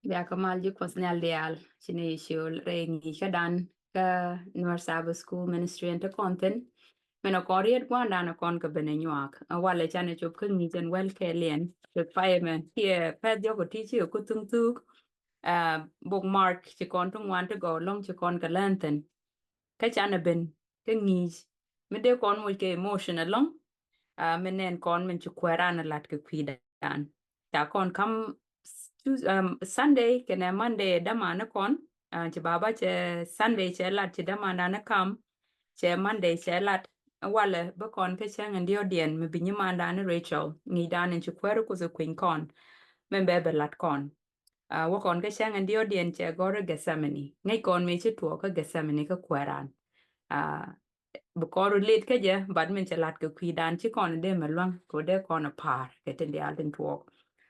Bia kamal juk wasnal dial chine ishul rengi shadan ka North Sabbath School Ministry into content meno koriet kwanda na kon ka bene nyak awale chane chup kan ni jen wel ke lien the fireman here pet yo ko tichi ko tung tuk bookmark chi kon tung wan to go long chi kon ka lantern ka chane ben ka ngi me de kon mo ke emotion along menen kon men chu kweran lat ke kwidan ta kon kam Sunday kene Monday dama na kon ci baba ce Sunday ce lat ci dama na kam ce Monday ce lat wale ba kon ke chen ndio dien me binyi manda na Rachel ni dan ci kweru ku zu queen kon men be lat kon wa kon ke chen ndio dien ce gore Gethsemane ngai kon me ci to ka Gethsemane ka kweran bu koru lit ke je bad men ce lat ke kwidan ci kon de melwan ko de kon par ke te ndi alden to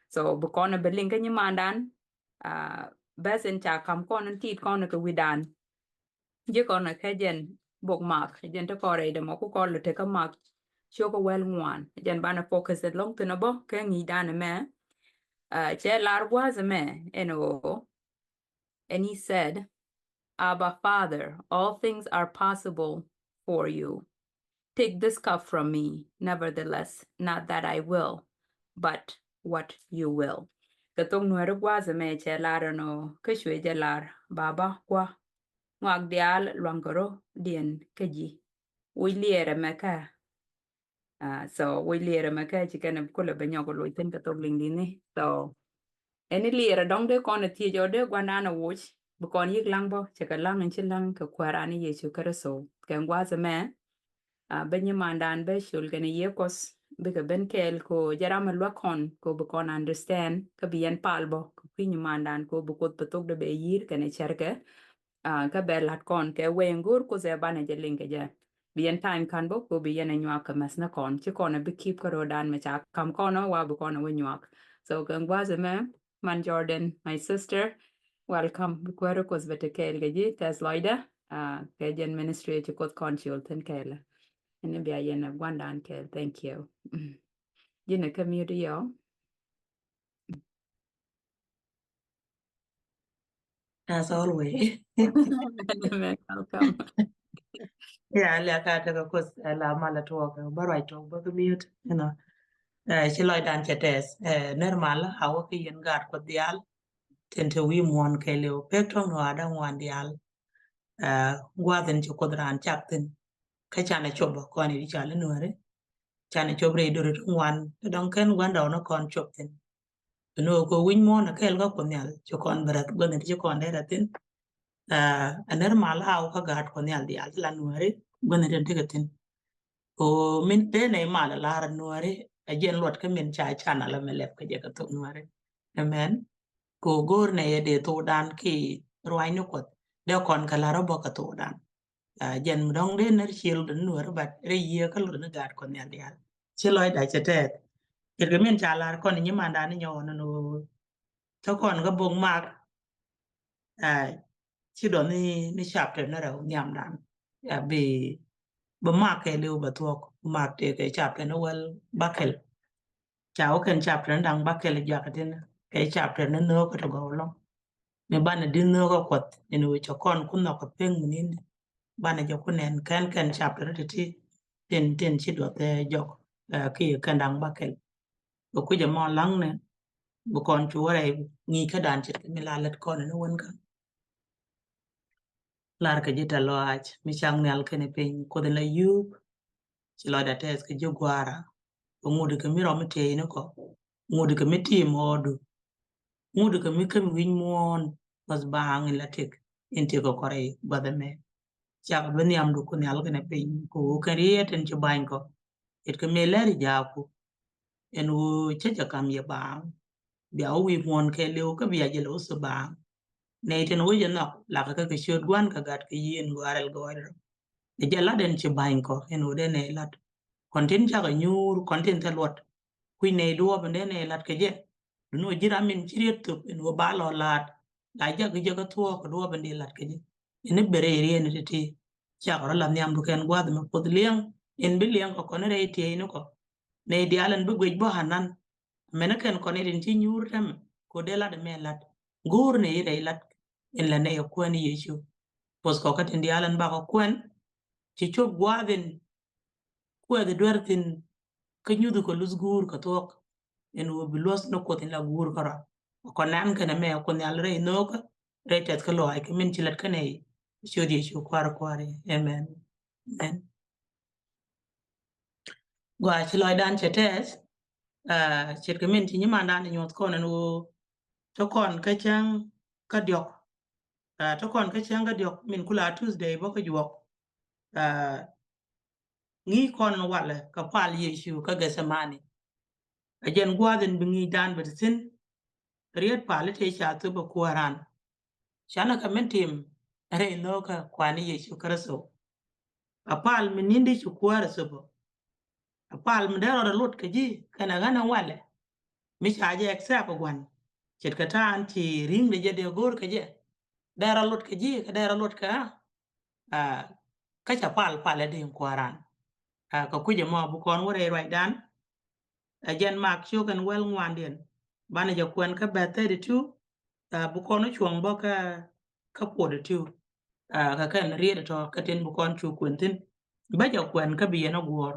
so bu kon be linga ni mandan besen cha kam kon tit kon ke widan je kon ke jen bok mak jen to kore de mo ko kon le te ka mak cho ko wel ngwan jen bana focus it long to no bo ke ni dan me che lar was me eno and he said, Abba Father, all things are possible for you. Take this cup from me, nevertheless, not that I will, but what you will. Katong nuero gwaza me che lara no kishwe jalar baba kwa ngwag dial lwangoro dien keji. We liere meka. So we liere meka chikene kule benyogo luiten katong lingdini. So any liere dong de kona tie jode gwanana wuch bukon yik langbo chika lang and chilang ka kwarani yesu karaso. Ken gwaza me benye mandan be shul gane yekos bika ben kel ko jarama lwakon ko bukon understand ka biyan palbo ko pinyu mandan ko bukot patok de be yir kane cherke ka be lat kon ke wengur ko ze bana jelinge je biyan time kan bo ko biyan nywa ka masna kon chi kon be keep ko rodan me cha kam kono wa bukon we nywak so kan gwaze me man Jordan my sister welcome bukwero ko zvete kel geji tes loida ke jen ministry to kot consul ten kel and be a one down care. Thank you. You know, community, y'all. As always. Welcome. Yeah, like I take a course la mala talk, but I talk but mute, you know. She like dan chates, normal, how okay yen guard ko dial, tente we mon keleo, petro no ada one dial, guaden chokodran chapten, kachana chobo, koni richale nuare, chana chobre do it one, the duncan one down a con chopten. No go win mon a kel go konyal, chokon berat, when it chokon deratin. Normal how ka guard konyal dial lanuare, when it didn't take a tin. Ko min te ne mala lar nuare a jen lot ka min cha chana la melep ka je ka to nuare amen ko gor ne de to dan ki roi no kot de kon ka laro bo ka to dan jen dong de ner chil den nuare bat re ye ka lo na gar kon ya dia che loy da che te ke ga min cha lar kon ni manda ni nyo no to kon ga bong mak chi do ni chapter na ra nyam dan ya be ba mak ke lu ba to mak te ke chapter no wel bakel cháu cần chạp trên đằng bắc cái lịch cái tên cái chạp trên nó nơ cái đồ lo nếu bạn là đi nơ cái quật nên nuôi cho con cũng nó cái peng mình in bạn là cho con nền can chạp trên đó thì tiền tiền chỉ được dọc cái cần đằng bắc cái rồi cứ giờ mò lăng nè bố con chú ở đây nghi cái đàn chết mình là lật con nó quên cả là cái gì ta lo ai mình chẳng nèl cái này peng có thể là you chỉ lo đặt cái jaguara ngudi ka mi rom te ne ko ngudi ka mi ti modu ngudi ka mi kam win mon mas bang la tek inte ko kore badame cha ben yam du ko nyal ne pe ko kariye ten ci bañ ko et ka me leri jaaku en wo cha kam ye bang bia wi mon ke lew ka bia je lo so bang ne ten wo je no la ka shod gwan ka gat ke yen warel go wal de jala den ci bañ ko en wo de ne lat kontin cha ga nyur kontin ta lot kui ne do bende ne lat ke je no jira min jiriet to no ba lo lat la ja ge ga to ko do bende lat ke je ene bere ri ne ti cha ko la nyam du ken gwa de ko liang en bi liang ko ne re ti no ko ne di alan bu gwe bo hanan mena ken ko ne din ti nyur tam ko de la de me lat gur ne ire lat in la ne kwen Yesu pos ko katin dialan ba ko kwen ci chop gwaden kwe de dwertin ka nyudu ko lus gur ka tok en wo bilos no ko tin la gur kara ko nan kana me ko nyal re no ka re tet ka lo ay ka min ci lat ka ne shodi Yesu kware amen amen gwa ci loy dan chetes chet ka min ci nyima dan nyot ko nan wo to kon ka chang ka diok to kon ka chang ka diok min kula Tuesday bo ka juok ngi kon wala ka pal Yesu ka Getsemani ajen gwaden bi ngi dan betin riet pale te cha to ba kuaran shana ka mentim re no ka kwani Yesu Kristo apal min nindi chu kuara sobo apal min dero lut ka ji kana gana wale mi cha je accept gwan chet ka tan ti ring de jede gor ka je dero lut ka ji ka dero lut ka ka cha pal pale de kuaran ka kuje mo bu kon wore right dan ajen mak chu kan wel ngwandien bana ja kwen ka ba 32 bu kon chuong bo ka podo tu ka kan riede to ka tin bu kon chu kwentin ba ja kwen ka bi no gor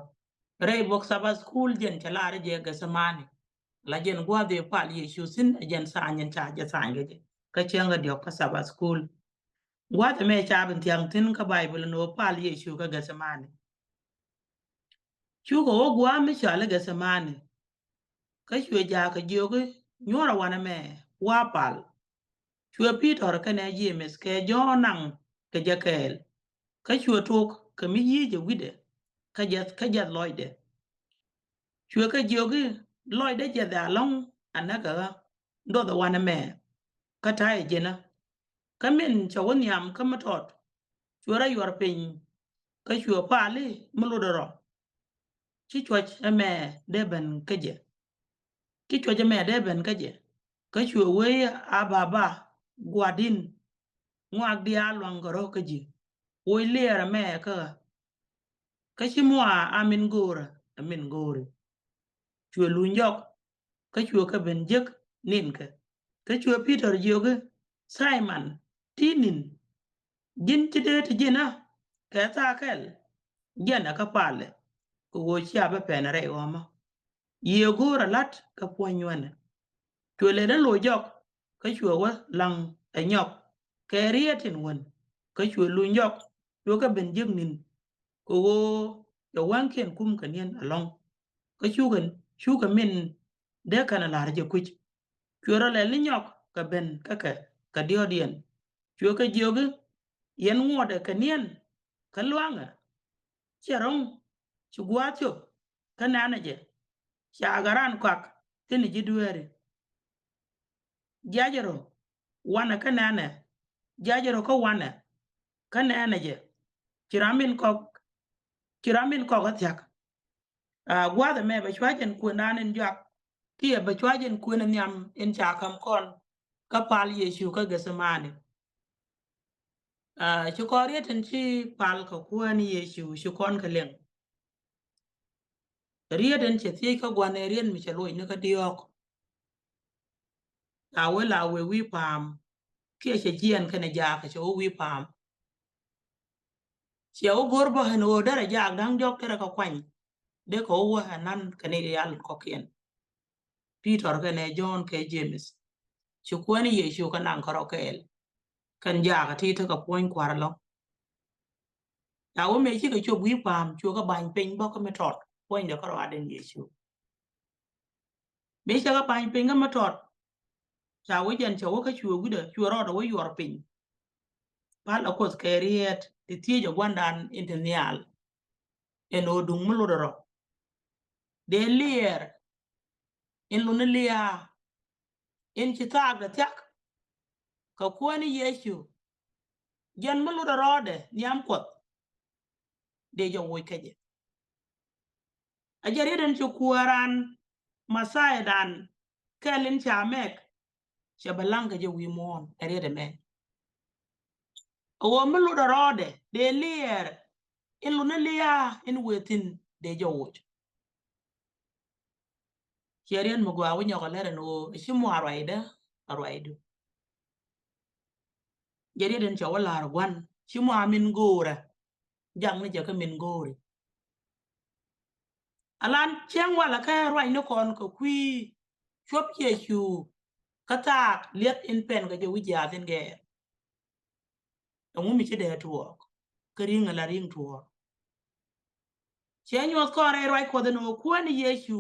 rei bok saba school jen chalare je Getsemani la jen gwa de pal Yesu sin jen sa nyen cha ja sange je ka chenga dio ka saba school gwa de me cha bin tiang tin ka Bible no pal Yesu ka Getsemani chu ko gwa mi cha le Getsemani ka chwe ja ka joge nyora wana me wa pal chwe Peter ka ne James ke jonang ke jakel ka chwe tok ka mi yi je wide ka jet loide chwe ka joge loide je da long anaka ndo da wana me ka tai jena ka min chawon yam ka matot chwe ra yor pin ka chwe pali muludoro chi chwach me deben kaje ki chwach me deben kaje ka chwe we ababa gwadin ngwag dia lwangoro kaji oy lera me ka chimwa amin gore chwe lunjok ka chwe ka ben jek nin ka chwe Peter joge Simon tinin jin tide ti jina ka ta kel jana ka pale ko wo chia ba penare oma ye gora lat ka ponywana chwe le lo jok ka chwe wa lang anyok ka rietin won ka chwe lunjok chwe ka ben jek nin ko wo ya wanken kum kanien along ka chugan min de kana larje kuch chwero le nyok ka ben ka diodien chwe ka joge yen ngode kanien ka luanga cherong chugwatyo kanana je chagaran kwak tini jiduere jajero wana kanana jajero ko wana kanana je chiramin ko gatyak gwada me ba chwajen kunanen jak kiye ba chwajen kunan yam in chakam kon ka pal Yesu ka Getsemani chukorieten chi pal ka kuani Yesu shukon ka leng rieden che tie ka gwane rien mi chalo ne ka diok la we wi pam ke che jien ka ne ja ka cho wi pam che o gorbo han o dara ja dang jok tere ka kwan de ko wo hanan ka ne yal ko kien Peter ka ne John ke James chukwani Yesu ka nan ka rokel kan ja ka ti ka poin kwar lo wo me chi ka cho wi pam chu ka ban pin bo ka me tot poin de ka ro aden Yesu me cha ka ban pin ga me tot cha wo jen cha wo ka chuo gude chuo ro do wo yor pin pal akos keriet ti tie jo gwandan internal en odung muludoro de lier en lunelia en chitag da tak ka kuani Yesu jen muludoro de niam kot de jo wo keje ajari den chu kuaran masai dan kelin chamek chabalanga je wi mon erede me o muludoro de lier en lunelia en wetin de jo wo Cherian mugwa winyo kalere no shimu arwaida arwaidu jadi den chawa lar gwan chimu amin gora jang ni jaka min gori alan cheng wala ka roi no kon ko kwi chop ye chu kata liet in pen ga je wija den ge ngumi chi de tuo kering la ring tuo chen yo ko re roi ko den o ko ni ye chu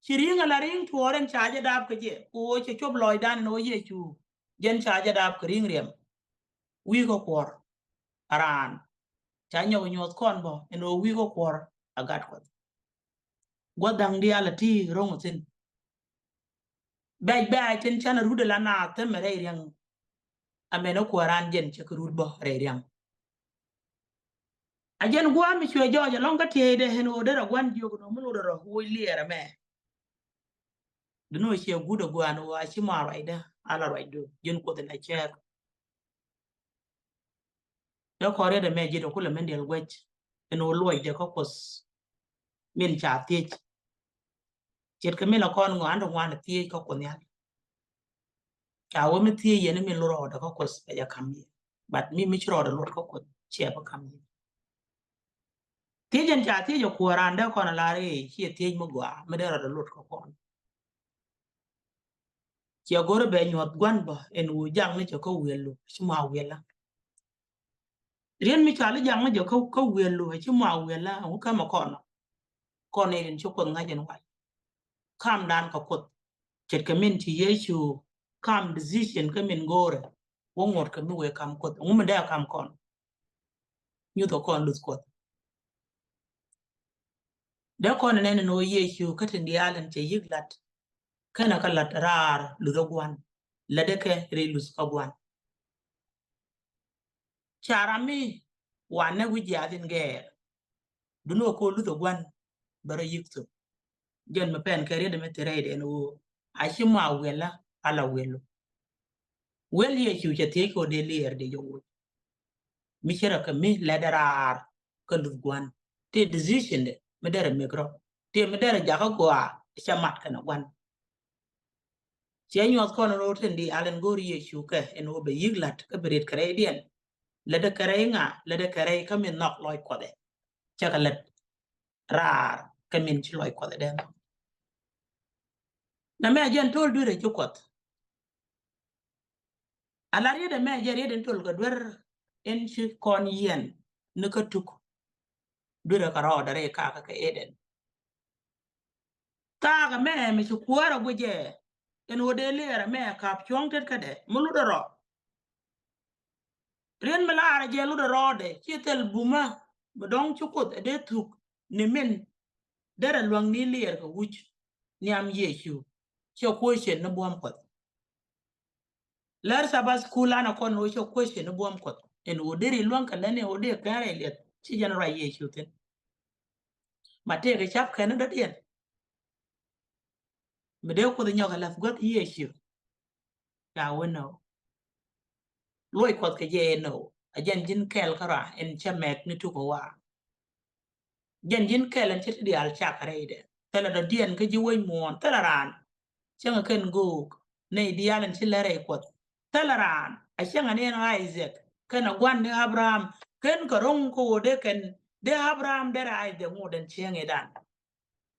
chiringa la ring tuo ren cha je dab ke je o che chop loy dan no ye chu jen cha je dab kering riem wi ko kwor aran cha nyo kon bo eno wi ko kwor agat ko godang dia la ti rong tin bay tin chana rude la na te mere riang ameno kwaran jen che krud bo re riang ajen gwa mi chwe joje longa te de heno de ra gwan jogo no mulo ro wo liera me dino che gudo gwan wa chi ma raida ala raido jen ko de na che do kore de me jido kula mendel wech eno loy de ko kos min cha ti chet ke me la kon ngo ando wan ti ko ko nya cha wo mi ti yen mi lo ro de ko kos be ya kam but mi chro de lo ko ko che ba kam ti jen cha ti jo kuran de kon la re chi ti mo gwa me de ro lo ko kon chi agoro be nyot gwan ba en u jang ni ko welu chi ma wela rien mi cha le jang ni ko welu chi ma wela u ka ma kon en chu kon nga jen wa kam dan ko ko chet ke min ti yesu kam decision ke min gore wo ngot ke mi we kam ko mu me da kam kon nyu to kon lut ko de kon ne no yesu ka tin dialan che yiglat kana ka lat rar lu do gwan la de ke re lus ko gwan charami wane wi jadin ge duno ko lu do gwan bara yikto gen me pen kere de metere de no ashima wela ala welo wel yesu che te ko de ler de yo mi chera ka mi ladarar ka lu gwan te decision de me dere megro te me dere jaka goa chamat kana gwan che nyot kono ro tendi alen gori yesu ka en obe yiglat ka berit kare dien lada kare nga lada kare ka min nok loy ko de chakalet rar ka min chi loy ko de den na me jen tol dure chukot alari de me jeri den tol ga dwer en chi kon yen ne ka tuk dure ka ro dare ka eden ta ga me mi chu kwara guje en wode lera me ka pyong tet ka de mulu do ro ren mala ara je lu do ro de chi tel buma bodong chukot de tuk ni min dara luang ni ler ka wuch niam yesu cho question no bom ko lar sabas kula na kon no cho question no bom ko en oderi luang ka lene ode kare let chi janra yesu ten mate ke chap kan da dien mede ko de nyoga la got yesu ya wono loy ko ke je no ajan jin kel kara en chamet ni tu ko wa jan jin kel en cheti al chakare de tela da dien ke ji woy mon tela ran changa ken go ne dialen chi lere ko tela ran a changa ne na Isaac kana gwan ne Abraham ken ko ron ko de ken de Abraham de rai de ngoden chenge dan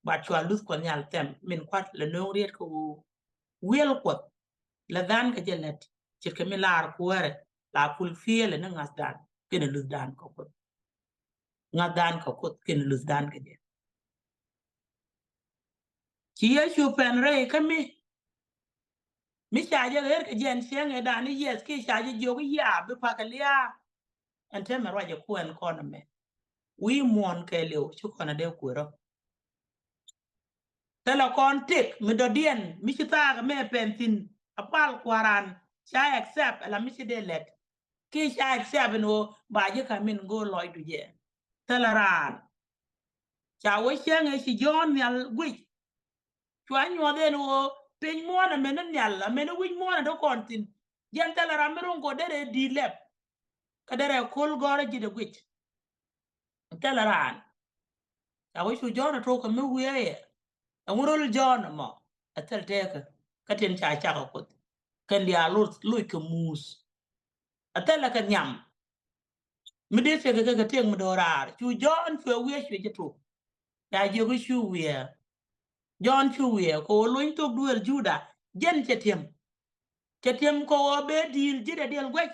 ba chwa lus ko nyal tem min kwat le no riet ko wel ko la dan ka jelet ci ke mi lar ko ware la kul fiele na ngas dan ken lus dan ko ngas dan ko ken lus dan ke de ci yesu pen re mi chaje ger ke jen chenge dan ni yes ki chaje jogo ya be pakalia ente me roje ko en kono me wi mon ke lew ci kono de ko ro tela kon tik mi do dien mi chita me pentin apal kwaran cha accept la mi de let ki cha accept no ba je ka min go loy du je tela ran cha wo chenge si jon nyal gwi chwa nyo de no pin mo na men nyal men wi mo na do kon tin jen tela ran mi ron go de di lep ka dere kol gore ji de gwi tela ran cha wo chu jon to ko mi wiye ngurul jon mo atel teke katen cha cha ko kan dia lut ke mus atela ka nyam mi de fe ka teng mi dorar chu John fe we che tu ya je go chu we John chu we ko loin to duel Juda jen chetiem ko be dil jide del gwech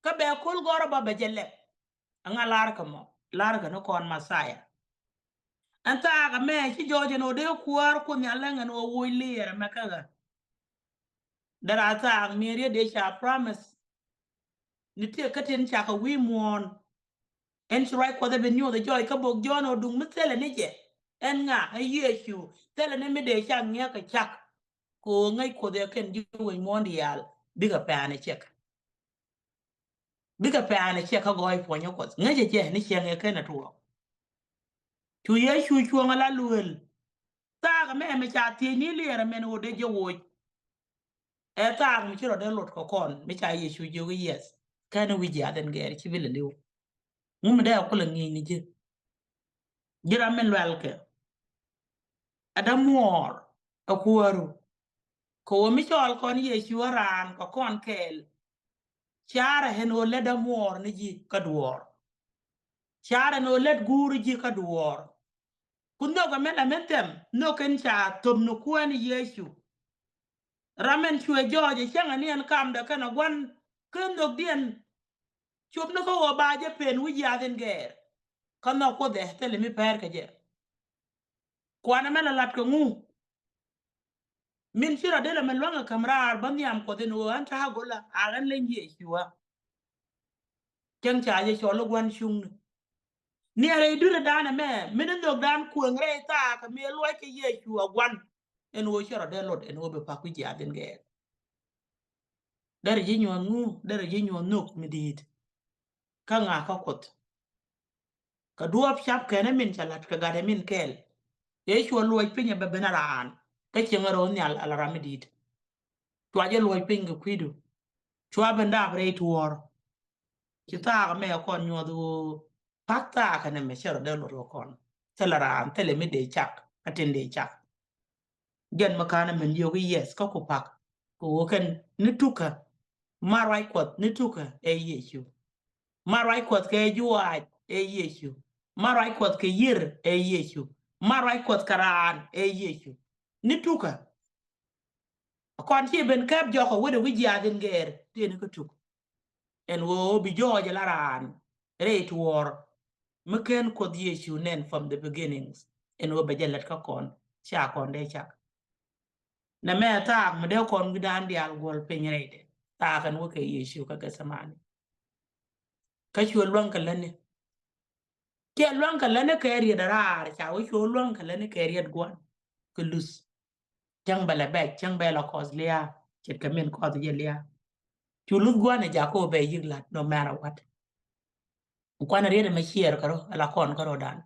ka be kul goro ba be jelle anga lar ka no kon masaya anta ga me chi joje no de kuar ku nyalen no wo lier makaga dara ta mere de sha promise ni te katen cha ka wi mon en shrai ko de benyo de joy ka bok jono dung mutele ni je en nga ayechu tele ne me de sha nya ka chak ko ngai ko de ken ji wi mondial biga pane chek biga pane chek ka goy ponyo ko ngaje je ni chenge ken to tu ye chu chu ngala luel ta ga me cha ti ni liere men wo de je wo e ta mi chiro de lot ko kon mi cha ye chu je wi yes kana wi ja den ger chi bile lew ngum de ko la ngi ni je gira men welke adamuor akuoru ko mi chol kon ye chuaran ko kon kel chara hen o leda muor ni ji kaduor chara no led guru ji kaduor kundo ga mena mentem no ken cha tom no kwani yesu ramen chue joje changa ni an kam da kana gwan kundo dien chup no ko ba je pen wi ya den ger kana ko de tele mi per ka je kwana mena lat ko ngu min shira dela men longa kamrar banyam ko den wo an ta gola aran len yesu wa chang cha je cholo gwan shung ni are dure dana me min no dan ku ngre ta ka me lo ke yesu wa gwan en wo shira de lot en wo be pa ku ja den ge dar ji nyon ngu dar ji nyon nok mi dit ka nga ka kot ka duop chap kene min chalat ka gade min kel ye chwo lo pinya be benaran ka chengaro nyal ala ramidit twaje lo pinga kwidu chwa benda bre tuor kita me kon nyodu pakta kana me shero de lo kon telaran tele mi de chak atende chak gen makana men yogi yes ko ko pak ko ken nituka marai kwat nituka e yesu marai kwat ke juwa e yesu marai kwat ke yir e yesu marai kwat karan e yesu nituka kon ti ben kap joko wede wi jadin ger tene ko tuk en wo bi joje laran rate war meken ko yesu nen from the beginnings en wo be jelet ka kon cha kon de chak na me ta me de kon gidan di al gol penyreide ta kan wo ke yesu ka gasamani ka chwo lon ka lane ke lon ka lane ka ri darar cha wo chwo lon ka lane ka ri gwan kulus jang bala be jang bala kozlia chet kamen ko de lia chulu gwan ja ko be yiglat no matter what kwana ri me chier karo ala kon karo dan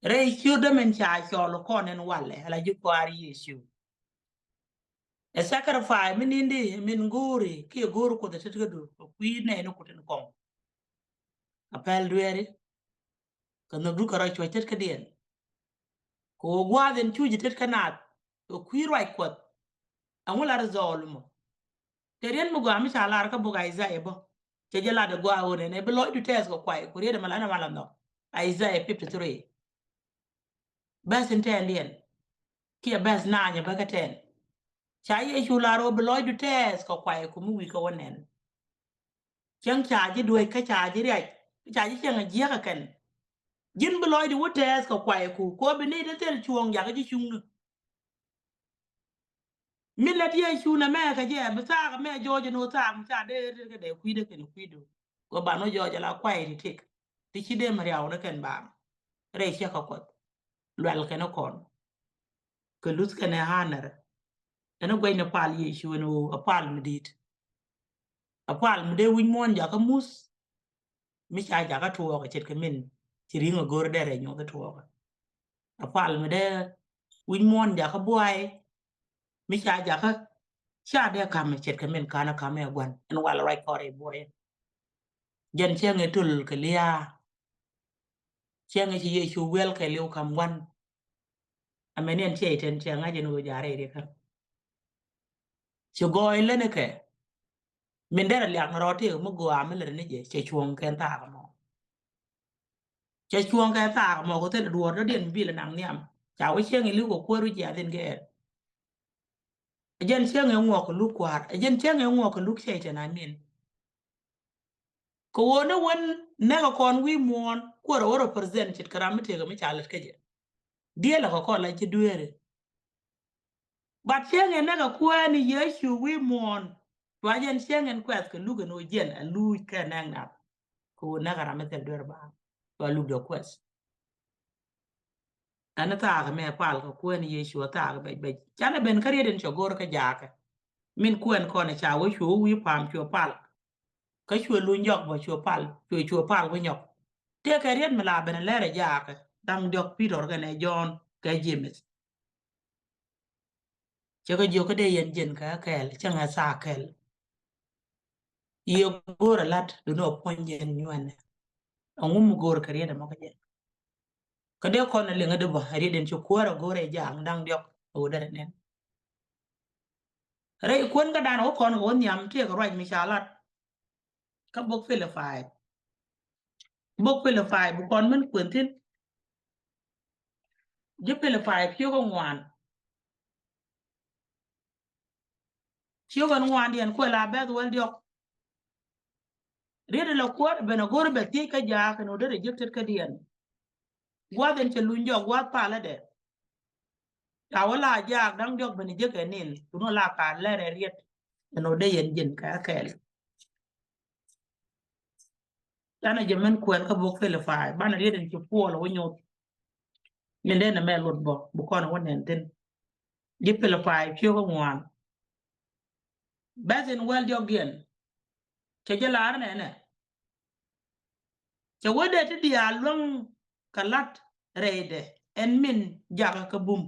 re chudo men cha cholo kon en wale ala ju kwari yesu a sacrifice min indi min nguri ki guru ko de tetgadu kwi ne no kuten kon apel duere kana du kara chwa tet kadien ko gwaden chuji tet kanat ko kwi roi kwat angula rezolmo terien mu gwa mi chalar ka buga Isaiah bo ke jela de gwa wona ne bi loy du tes ko kwai ko rede malana malano Isaiah 53 bas intendien ki bas nanya ba ka ten cha ye chularo bi loy du tes ko kwai ko mu wi ko wonen chang cha ji duai ka cha ji rai cha ji chang ji ka kan jin bi loy du tes ko kwai ko bi ne de tel chuong ya ka ji chung millet ye chuna me ka je bi sa ka me joje no sa mu cha de kwide ken kwido ko ba no joje la kwai ri tik ti chi de mariaw na ken ba re che ka ko lwel ken kon ke lus ken haner eno gwe ne pal ye chu no apal midit apal mde win mon ja ka mus mi cha ja ka tuwo ka chet ke min ti ringo gor dere nyo ka tuwo ka apal mde win mon ja ka buai mi cha ja ka cha de ka me chet ke min kana ka me gwan en wal right kore boy jen chenge tul ke lia chenge chi ye chu wel ke liu kam wan amenen che ten chenga je no jare de ka chu goy le ne ke min dera liak na rote mo go amel ne je che chuong ken ta mo che chuong ken ta mo ko te duor do den bi la nang niam cha we chen ilu ko ko ru ja den ge jen chen e ngo ko lu kwar jen chen e ngo ko lu che che na min ko wona won ne ko kon wi mon ko ro represent chit karam te ga mi chalet ke je die la ko la ji duere but chen e ne ga ko ni yesu wi mon wa jen chen en kwat ko lu ga no jen a lu ka nang na ko na ga ramete duere ba wa lu do kwes ana ta ga me kwal ko ni yesu ta ga be chana ben kare den chogor ka jaka min kuen ko na cha wo chu wi pam chu pal ka chu lu nyok bo chu pal chu pal wo nyok te ka riet mala ben le re jaka dang dok peter ga ne jon ka jimis che ko jo ka de yen jen ka kel changa sa kel ye gor lat do no ponyen nywane ngum gor ka riet mo ka je ka de ko na le ngade bo ri den chu ko ra gore jang dang dok o dare nen re kun ga dan o kon go nyam te ko raj mi chalat ka bok fele fai bu kon men kun tin je fele fai pyo ko ngwan pyo ko ngwan dien ko la be wal diok re de la ko be na gor be ti ka ja ka no de rejected ka dien gwa den che lunjo gwa pa la de ta wala ja dang diok be ni je ke nin tu no la ka le re riet no de yen jin ka kel ana je men ko ka bok fele fai bana re den che po lo nyot min de na me lot bo bu kon wonen tin je fele fai pyo ko ngwan basin well jogien che je lar ne ne che wode ti dia long kalat reide en min jaga ka bum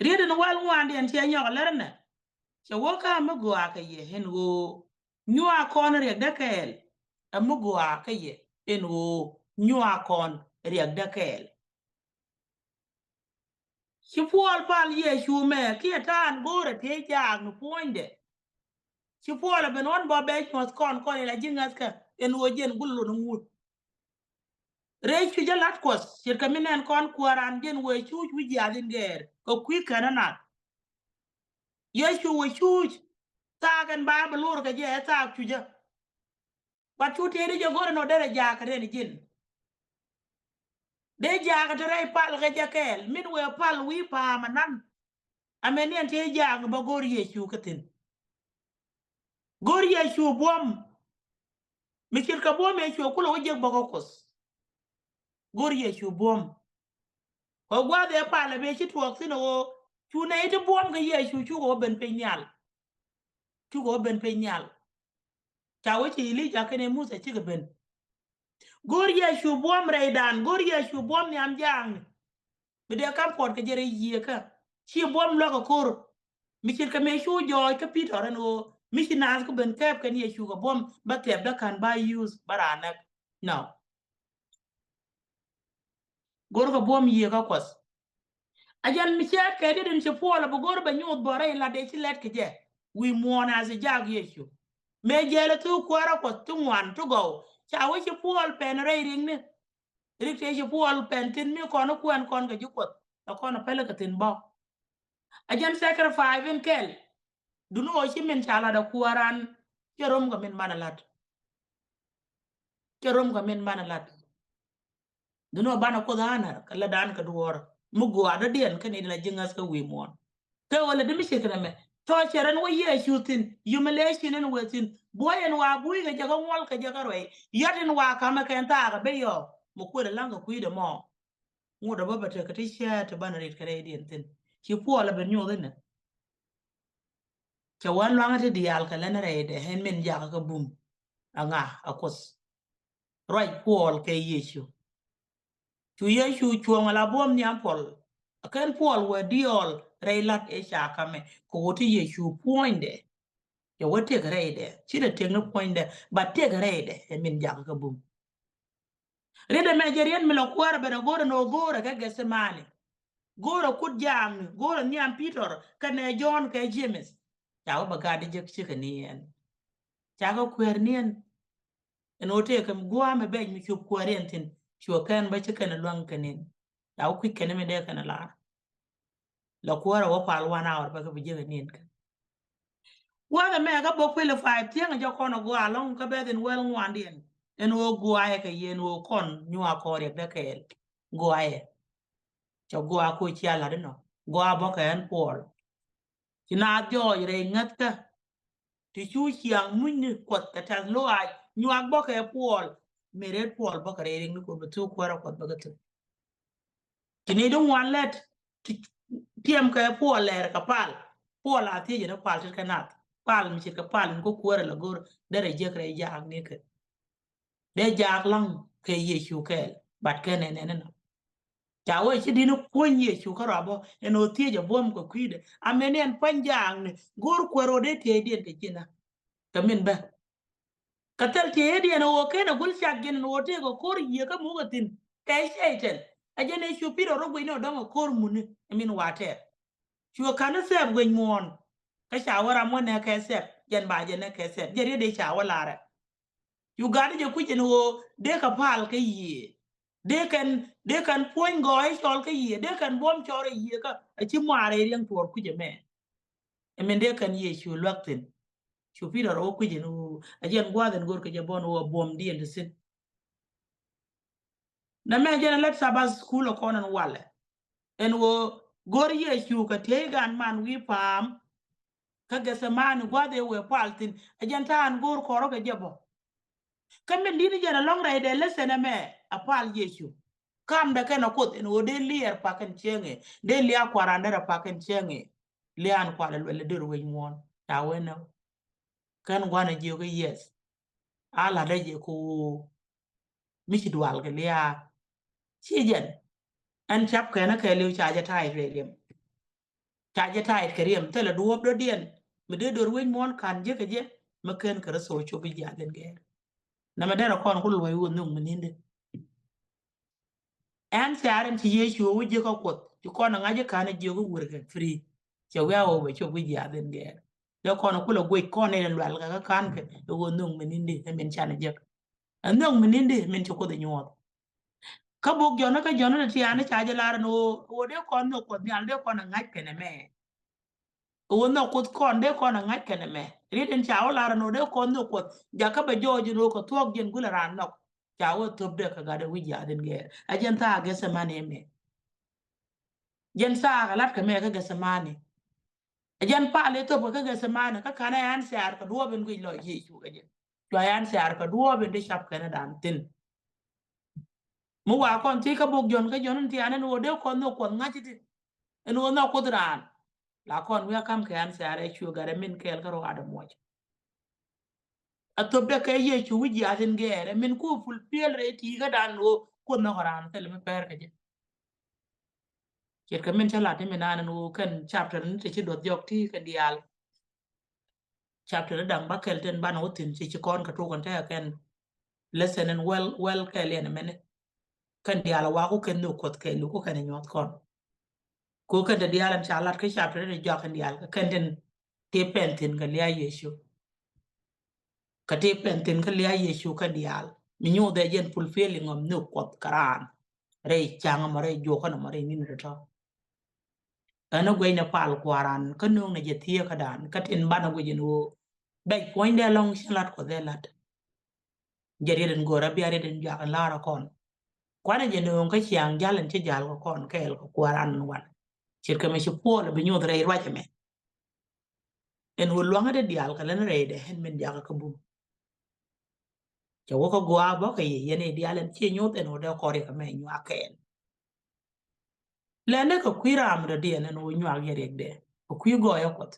riede no wal ngwan den che nyo lerne che wo ka mo go aka ye hen wo nyua kon re dakel mo go aka ye en wo nyua kon re dakel chi puol pal ye chume ki tan gore te jag no poinde chi puol ben on bo be mos kon la jingas ka en wo jen gullo no ngut re chu jalat kos sir kaminen kon kuaran jen wo chu wi jadin ger ko kwi kanana ye chu wo chu tagan ba lur ka je ta chu ja ba chu te de gore no dere ja ka re jin de ja ka te re pal ga jakel min we pal wi pa manan amenien te ja ba gor ye chu katin gor ye chu bom mikir ka bom ye chu kulo je ba ko kos gor ye chu bom ko gwa de pal be chi tuok sino chu ne te bom ga ye chu go ben pe nyal chu go ben pe nyal ta wo chi li ja kene musa chi ga ben gor ye chu bom reidan gor ye chu bom ni am jang be de kam pot ka jere ye ka chi bom lo ko kor mikir ka me chu jo ka peter no mishinas ko ben kep kan ye chu ga bom ba kep da kan ba use barana no gor ko bom ye ka kos ajan mi chat ke den ci pola bu gor ba ñot bore la de ci let ke je wi mona se jag yesu me jele tu kwara ko tu wan tu go cha wo ci pol pen re ring ne rik te ci pol pen tin mi ko no kwen kon ga jukot ko no pele ka tin bo ajan sacrifice en kel du no ci men chala da kwaran ci rom ga men manalat ci rom ga men manalat du no bana ko dana kala dan ka duwor mu go ada den kan ina jingas ka wi mon ke wala dimi shekra me to cheren wo ye shutin humiliation en wetin boyen wa bui ga jaga wol ka jaga roy yatin wa kama kan ta ga be yo mo ko da langa ku da mo ngo da baba te ka ti sha ta bana rit kare din tin ki po la ben yo den ke wan langa te dial ka lena re de hen men jaga ka bum anga akos roy pol ke yesu tu yesu chuong la bom nyam pol ken pol we diol reilat e sha kame ko woti yesu poinde ya wote grade chi da tekno poinde ba te grade e min jang ka bum rede mejerien mi lo kwara bena gora no gora ka gesemane gora kut jang gora nyam peter kane john ka james cháu bà gà đi giấc chứ cái niên cháu có queer niên en ote kam gua me be mi chụp queer tin chùa kan ba chứ cái nó loang cái niên cháu quick cái này me de cái la kuara wa pal 1 hour ba ka bi cái niên wa me ga bo kwele 5 tiang jo kono gwa long ka be den wel ngwandien en wo gwa ka yen wo kon nyua ko re de kel gwa cho gwa ko chi ala de no gwa bo ka en pol tina jo re ngat ka ti chu chiang mun ni kwat ka ta lo ai nyua bo ka pol mere pol bo ka re ni ko tu kwara kwat ba ka tu kini do wan let tiam ka pol ler ka pol a ti je na pal ka nat pal mi ka pal ko kwara la gor dere je kre ja ni ke de jak lang ke ye chu ke bat ke ne ne no cha we chi dinu kon ye chu ka rabo en o tie je bom ko kwide amenen panjang ne gor kwero de te de de kina kamin ba katal te de no o ke na gul shak gen no te ko kor ye ka mu gatin kai shaitan ajene chu piro ro gwe no do kor mun min wate chu kana se gwe mon ka shawara mo ne ka se jen ba je ne ka se je de shawara you got je ku jen wo de ka pal ke yi de kan point go ai chol ke yi de kan bom chore yi ka chi mare riang tor ku je me e men de kan yi chu lokten chu pi ro ku jen wo ajen gwa den gor ke je bon wo bom di en sin na me jen let sabas school ko nan wale en wo gor ye chu ka te gan man wi pam ka ge se man gwa de we paltin ajen tan gor ko ro ke je bo kamen dini jana long rai de lesson me apal yesu kam da kana kot en ode lier paken chenge de lia kwarandera paken chenge lian kwale le de ruwe mon ta wena kan gwana je ko yes ala de je ko michi dwal ke lia chi jen an chap kana ke liu cha ja tai rem cha ja tai ke rem tele duob do dien me de do ruwe mon kan je ke je maken ka so cho bi ja den ge na me de kon ko lo yu nu meninde en saren ti yesu wo je ko kot ti ko na ngaje kana je go wurge free che wa o we cho wi ya den ge yo ko no kulo go ko ne lwal ga kan ke go nung meninde men chana je nung meninde men cho ko de nyot ka bok jona ka jona ti ane cha je lar no o de ko no ko nyal de ko na ngaj ke ne me o no ko de ko na ngaj ke ne me ri den cha o lar no de ko no ko ja ka be joji no ko tok jen gula ran no cha o top de ka ga de wi ya den ge ajen ta ge se mane me jen sa galat ka me ka ga samani jen pa le to ka ga samani ka kana yan sar ka duo ben gui lo yi chu ga jen to yan sar ka duo ben de shap kana dan tin mu wa kon ti ka buk jon ka jon ti anen wo de kon no kon ngati ti en wo no kudran la kon wi kam ka yan sar e chu ga re min kel ka ro ada mo a to de ka ye chu wi ya tin ge re min ku ful pel re ti ga dan wo kon no ran tel me per ka jen ket ka min chala te minana no kan chapter ni te dot yok ti ka dial chapter dang ba kel ten ban otin ci kon ka to kon ta ken lesson and well ka le na men kan dial wa ko ken no kot ke lu ko kan nyot kon ko ka de dial an chala ka chapter ni jok kan dial ka kan den te pentin ka liya yesu ka te pentin ka liya yesu ka dial mi nyu de jen fulfilling of no kot karan re chang ma re jo kan ma re min to ana gwe na pal kwaran ka nung na je thia ka dan ka tin bana gwe jenu bai point de long shalat ko de lat jeri den gora bi are den ja la ra kon kwana je nung ka chiang jalan che jal ko kon kel ko kwaran wan chir ka me chu pol bi nyu re wa me en wo longa de dial ka len re de hen men ja ka bu che wo ko gwa bo ka ye ne dialen che nyu den wo de ko re ka me nyu aken lene ko kwiram de de ne wo nyu ag yere de ko kwi go yo kot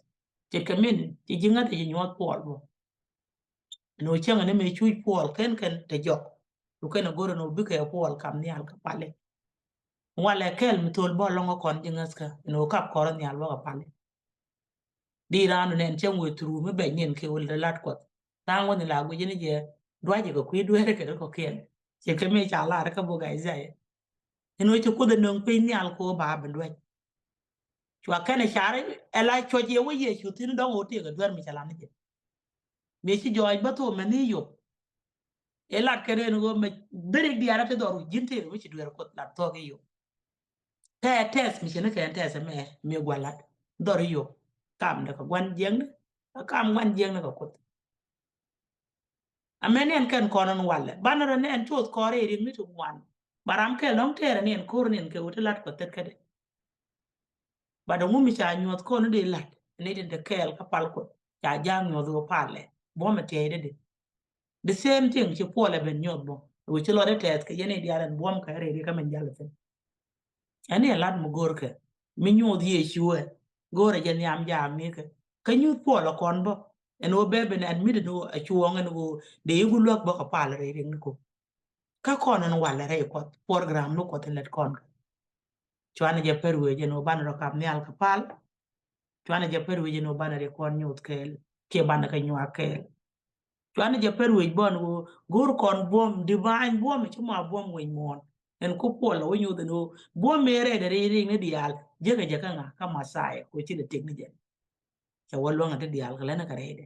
che ka min ti jinga te nyu pol bo no changa ne me chui pol ken te jok to ken goro no bi ke pol kam ni al ka pale wala kel mi tol bo longo kon jingas ka no kap koro ni al ba pale di ranu nen chen we tru me be nyen ke wol de lat ko tang woni la go jini je dwa je ko kwi dwere ke ko ken che ke me cha la ka bo ga izai eno che ko de nong pe ni al ko ba ben dwa chwa kene chare ela chwa je wo ye chu tin dong oti ga dwar mi chala ne je me chi joj ba to mani yo elat kene ngo me bere di ara te doru jinte wo chi dwar ko la to ge yo te test mi chene ke test me gwalat doru yo kam da ka gwan jeng kam gwan jeng na ka ko amenen ken konon walle banara ne en chot kore ri mi to wan baram ke long tere ne en kur ne ke utelat ko tet kede bada ngumi cha nyot ko ne de lat ne de kel ka pal ko cha jang nyot go pale bo ma te de the same thing chi pole ben nyot bo we chi lo de tet ke yene di aran bom ka re ka men jale fen ani lat mu gor ke mi nyot ye shuwe gore je nyam jam mi ke ka nyut polo kon bo en wo bebe ne admit no a chuong en wo de yugu lok bo ka pale re ring ko ka konon walle re ko program no ko telet kon chwana je perwe je no ban ro kam nyal ka pal chwana je perwe je no ban re kon nyut kel ke ban ka nywa kel chwana je perwe bon go gur kon bom divine bom chuma bom we mon en ko polo we nyudo no bom mere de re ring ne dial je ka nga ka masai ko chi de tekni je cha wallo ngate dial ka lena ka re de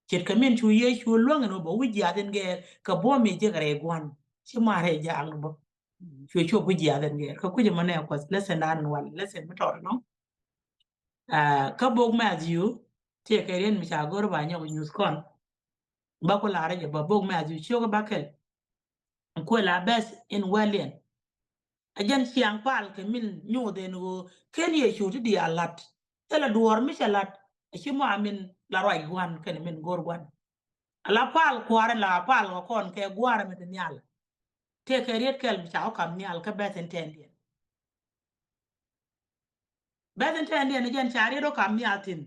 chet ka men chu ye chu lo ngano bo wi ja den ge ka bom me je ka re gwan chuma re ja ang bo chu bu ji aden ge ko kuje mane ko lesson dan wal lesson mi tor no ka bog ma jiu te ke ren mi cha gor ba nyo news kon ba ko la re ba bog ma jiu chu ko bakel ko la bes in walian ajan siang pal ke min nyu de no ken ye chu di alat tela duor mi chalat chi mo amin la roi gwan ken min gor gwan ala pal kware la pal ko kon ke gwar mi de nyal te ke ret kel mi cha kam nyal ka besen tendi besen tendi ne jan chari ro kam nyal tin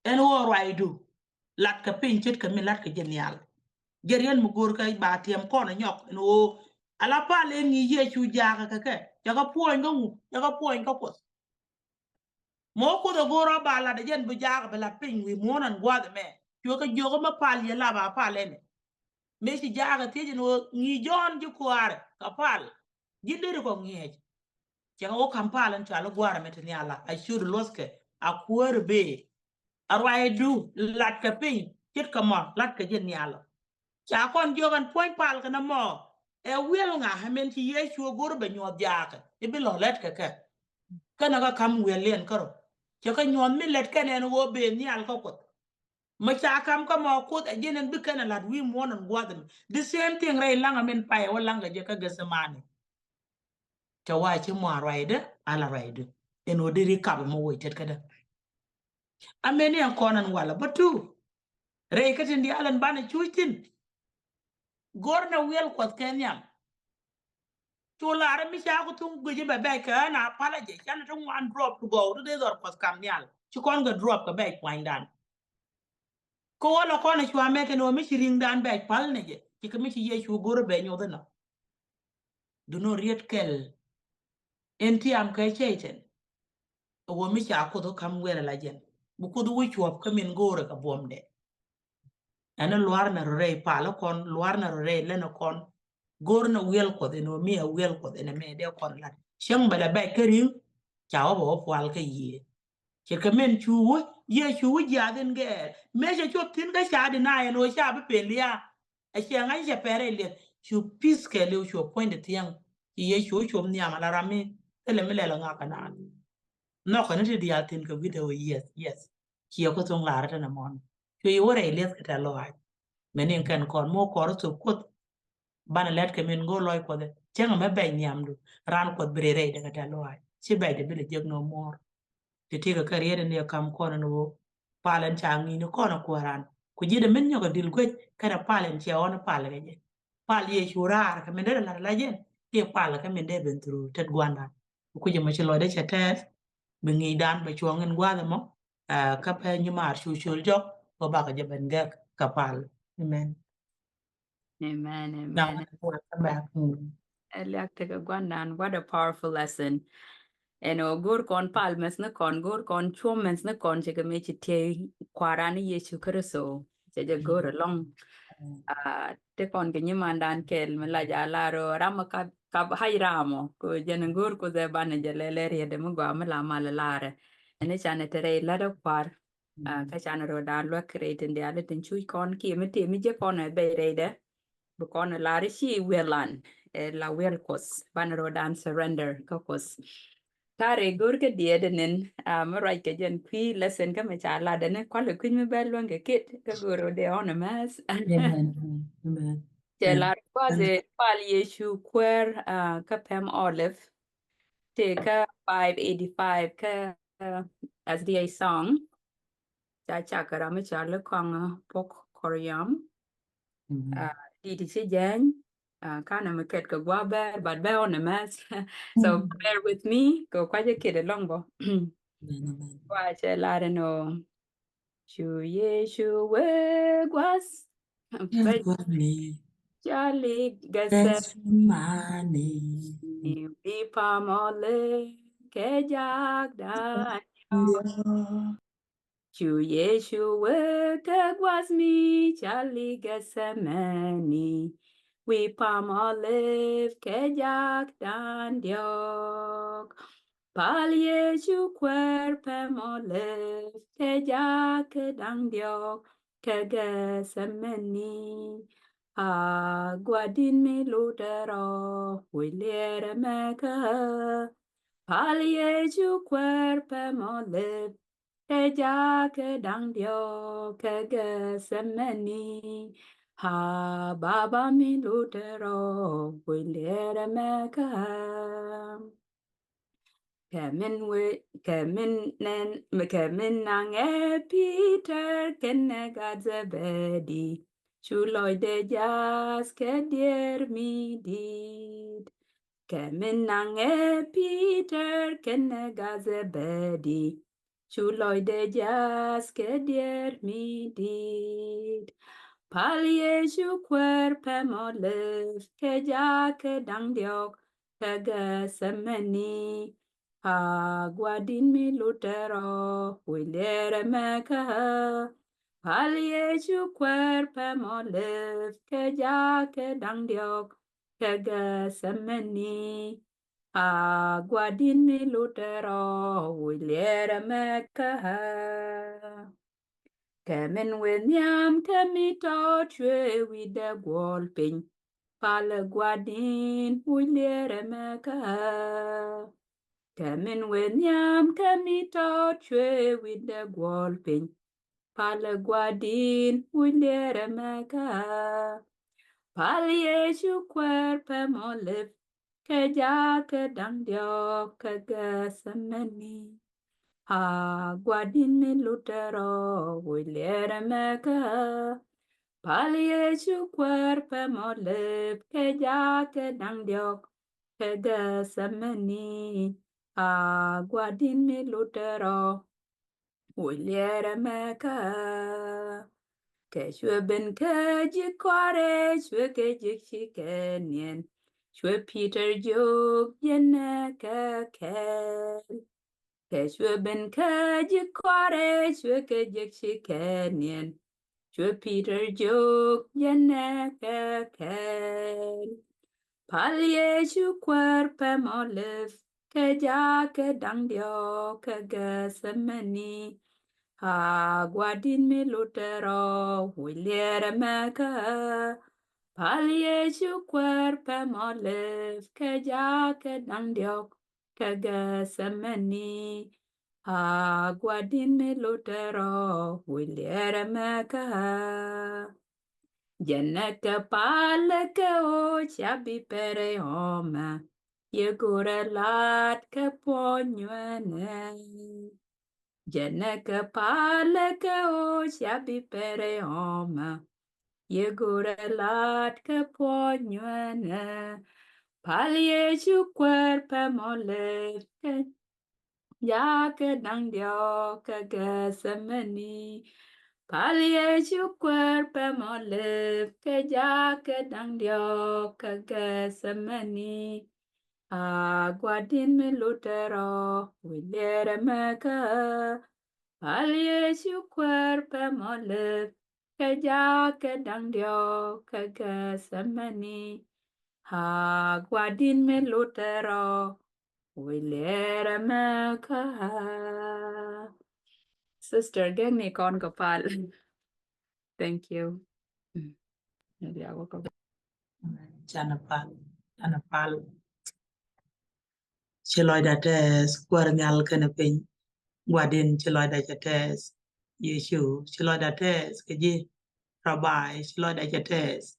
en wo raidu lat ka pinchit ka mi lat ka genial gerien mu gor ka ba tiem ko na nyok en wo ala pa le ni ye chu ja ka ya ka puon ga mu ya ka puon ka ko mo ko do goro ba la de jen bu ja ka la pin wi mo nan gwa de me chu ka jogo ma pal ye la ba pa le ne me si ja ka ti no ni jon ju kwar ka pal jidir ko ngiye ya ka o kam palan cha lo gwara me te ala I should loske a kwar be arwai du lat ka pin chit ka mo lat ka jen nyalo cha kon jogan point pal kana mo e wel nga hamen ti yesu gor be nyod jaaka e bi lo let ka kana ka kam wel len karo cha ka nyon mi let ka nen wo be nyal ko ko ma cha kam ka mo ko e jenen bi kana lat wi mo non gwadem the same thing ray langa men pai wala nga je ka gasamani cha wa chi mo arwaide ala raide en odiri kab mo wo tet kada ameni an konan wala batu rey katin di alan bana chuitin gorna wel ko kenyam to lara mi cha ko tung guje be be ka na pala je chan tung one drop to go to the dor ko kam nyal chi kon ga drop ka be kwain dan ko wala ko na chwa me ke no mi ring dan be pal ne je ki ka mi chi ye chu gor be nyodo na do no riet kel enti am ka cheiten wo mi cha ko do kam wela la jen bu ko do wi chwap ka min gore ka bomde ana luar na re pala kon luar na re le na kon gorna wel ko de no mi a wel ko de ne me de kon la shang bala ba kerin chawo bo kwal ka yi che ka men chu ye chu ya den ge me je chop tin ga sha de na no sha be pelia a che ngai je pere le chu pis ke le chu point de tiang ye chu chu ni amala rami ele me le la nga kana no ko ne de ya tin ka video yes ki ko tong la ra na mon chu yi wore le ka ta lo ai menin kan kon mo ko ro su ko bana let ke min go loy ko de chenga me be nyamdu ran ko brere de kata loy ci be de bile jeg no mor te tiga karriere ne kam ko no palen changi no ko no ko ran ku jide min nyoga dil go kada palen che on pal ge je pal ye shurar ka min de la jen ke pal ka min de ben tru tet gwanda ku je ma ci loy de chetet be ngi dan be chongen gwa mo ka pe nyumar shu shul jok ko ba ka je ben ga ka pal amen Amen, now amen. welcome back. What a powerful lesson. Gur kon palmes na kon gur kon chomens na kon che me chi te kwarani Yesu Kristo che je gur long te kon ke nyimandan kel me la ja laro rama ka hai ramo ko jen gur ko de bane je le re de mo gwa me la mal lare ene chane tere la do kwar ka chane ro dan lo create ndi ale tin chui kon ki me te mi je kon be re de bu kon la ri shi welan la wel kos ban ro dan surrender ko kos tare gur ke die de nen ma right ke jen kwi lesson ka me cha la de ne kwale kwin me be lo nge kit ka goro de on a mess Amen. Amen. che la quasi pal yeshu kwer ka pem olive te ka 585 ka as the song cha cha ka ra me cha le kong pok koryam di di si jen kind of ket ka gwa ber but be on a mess so bear with me go kwa je kid along bo kwa che la de no chu yeshu we gwas be Charlie gase That's money. di pamole ke jak dan Chu Yeshu ke was me Charlie Gethsemane we palm olive ke jak dan diok Pal Yeshu pem olive ke jak dan diok ke Gethsemane Guadin me lutero wilere meka Pal Yeshu pem olive Eja ke dang dio ke Gethsemane ha baba mi lutero wilere meka kemin nang e Peter kenne gadzebedi chuloi de jas ke dier mi did kemin nang e Peter kenne gadzebedi chuloi de jas ke dier mi did Palieju cuerpem olive ke ja ke dang diok ke Gethsemane Guadin mi lutero wilere meka Palieju cuerpem olive ke ja ke dang diok ke Gethsemane Guadin mi lutero wilere meka Kemen William kemito chwe wide gwol piny pale gwadin wiliere meka Kemen William kemito chwe wide gwol piny pale gwadin wiliere meka Pali Yesu pem olive ke jake dang diok ke Gethsemane Guadin mi lutero wilere meka Palieju cuerpem olive que ya que dang diok que Gethsemane Guadin mi lutero wilere meka que shwe ben ke jikware shwe ke jikshikenien shwe Peter Jog yene kel Keshwe ben kaji kware shwe kejik shikenien shwe Peter Jog yene kekel palye shu cuerpem olive keja ke dang dio ke Gethsemane guadin mi lutero wiliere meka palye shu cuerpem olive keja ke dang dio ke Gethsemane Guadin mi lutero wiliere meka Jeneke paleke o chabi pere home Yegure lat ke ponyuene Jeneke paleke o chabi pere home Yegure lat ke ponyuene Palye chu cuerpem olive Ya que dang dio que Gethsemane Pallie su cuerpem olive que ya que dang dio que Gethsemane Guadin mi lutero wilere meka Pallie su cuerpem olive que ya que dang dio que Gethsemane Guadin mi lutero Wilera Maka. Sister, gang ni con kapal. Thank you. Maybe I will go. Chanapal Chiloy that is Guarnal Canapin Guadin Chiloy that is Yeshu Chiloy that is Kaji Rabbi Chiloy that is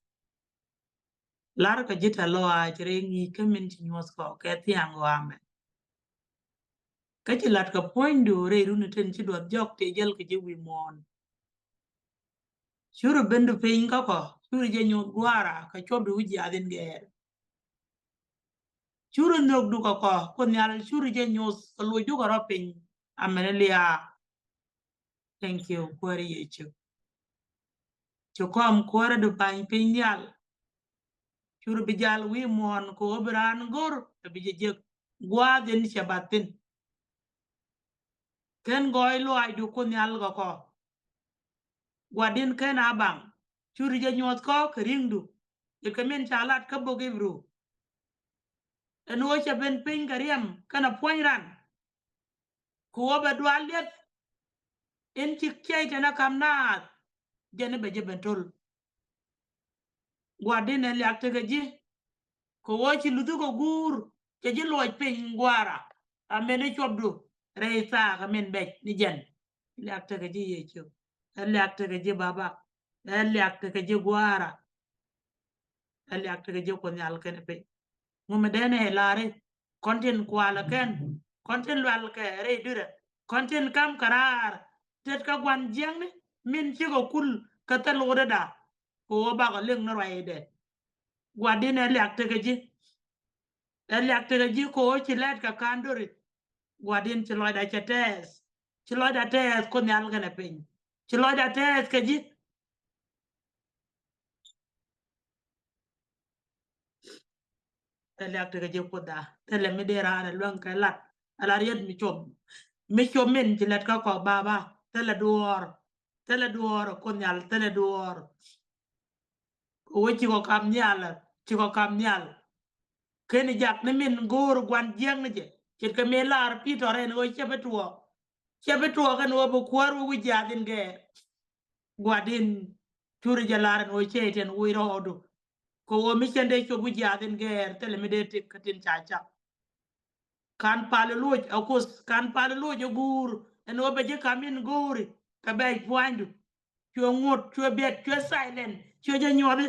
Lara Kajita Loa Chiringi Kamin Chinuasko Katiang Wame Kachilat ka point do re runutin chidwa jok te jel ke jiwi mon shuru bendu pin ka ko shuru je nyot gwara ka chodu uji adin ger shuru nok du ka ko nyal shuru je nyos ka lu ju ka ropin amenelia thank you kwari yechu chokom kwara du pan pin yal shuru bijal wi mon ko bran gor te bije je gwa den shabatin ken goy lo ay du ko nyal ka ko Guadin ken abang churi je nyot ko kringdu e kamen chalat ka boge bru en wo cha ben pin kariam kana poinran ko ba dwalet en tik chay tana kamna jene be je bentol Guadin el yakte gaji ko wo chi ludu ko gur ke ji loj pin gwara amene chobdu reisa kamen be ni jen yakte gaji yecho el yakte gaji baba el yakte gaji gwara el yakte gaji ko nyal ken pe Mumedene lare content kwala ken content wal ke re dire content kam karar tet ka gwan jeng ne min ci ko kul ka tal wada da ko ba ga leng na ray de gwadine lek te ji ko ci let ka kandori gwadin ci loy da ci tes ci loy da tes ko nyal gana pin ci loy da tes ke ji lek te ji ko da tele mi de ra na lon ka lat ala riet mi chom men ci let ka ko baba tele duor ko nyal tele duor o ci ko kam nyal ci ko kam nyal ken jak ne min gor gwan jeng ne je ci ka me lar pitore no che betuo kan wo bu kwar wo jadin ge gwadin turi jalar no che ten wo rodo ko wo mi chende ko bu jadin ge tele mi de tik katin chacha kan pale luoj akus kan pale luoj gur en obe je kamin guri ka bay fwandu chua ngot chua bet chua silent chua je nyode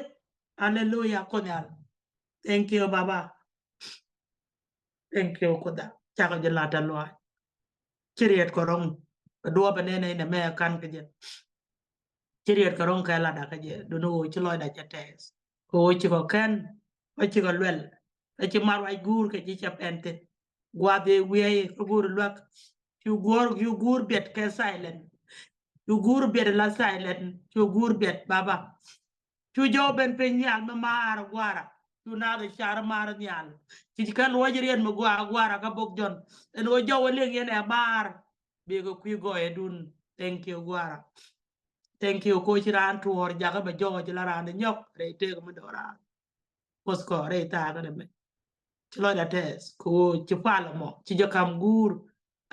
hallelujah konyal thank you baba thank you koda chaka je lata loa chiriet korong do ba ne ne me kan ke je chiriet korong ka la da ka je do no chlo da chates ko chi ko ken ko chi ko lwel ci mar way gur ke ci chapente guade wiye gur lak you gur bet ke silent you gur bet la silent you gur bet baba you jo ben pe nyal ma mar gwara you na de char mar nyal ci kan wajirien ma gwara ka bok jon en wo jo le ngene bar be ko ku go edun thank you gwara thank you ko ci ran tuor jaga ba jo ci la ran nyok re te ko ma dora posko re ta ga de ci lo da tes ko ci pala mo ci jokam gur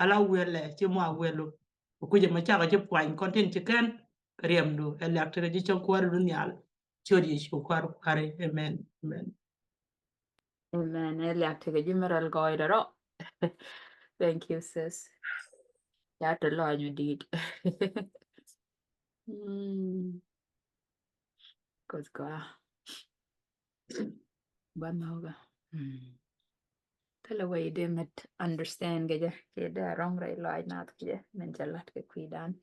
ala wele ci mo welu ko je ma cha ci point content ci ken riem do electre ji ci ko ru nyal chodi ci ko kare amen amen Amen. Elia take jimeral goidero. Thank you, sis. You have to learn you did. Cause God. Banoga. Tell away them at understand gaja. Keda wrong right line not gaja. Menjalat ke kuidan.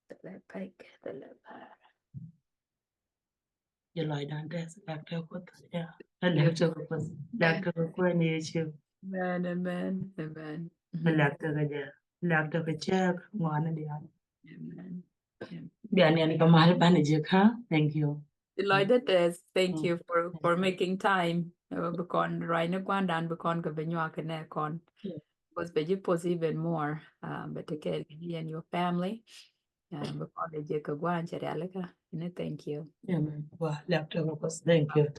The pike the leper. you lo dan tes electre ko ya electre ko electre ko ni ci Amen, amen, amen. electre ga je electre ko check ngwana dia Amen. bian yani ko mal bane je ka thank you Lloyd, thank you for making time. Because right now, dan because ka benyo akane kon. Was beji pos even more. But take care of you and your family. Because the jeka gwan chare alaka. Thank you. amen wa electre ko thank you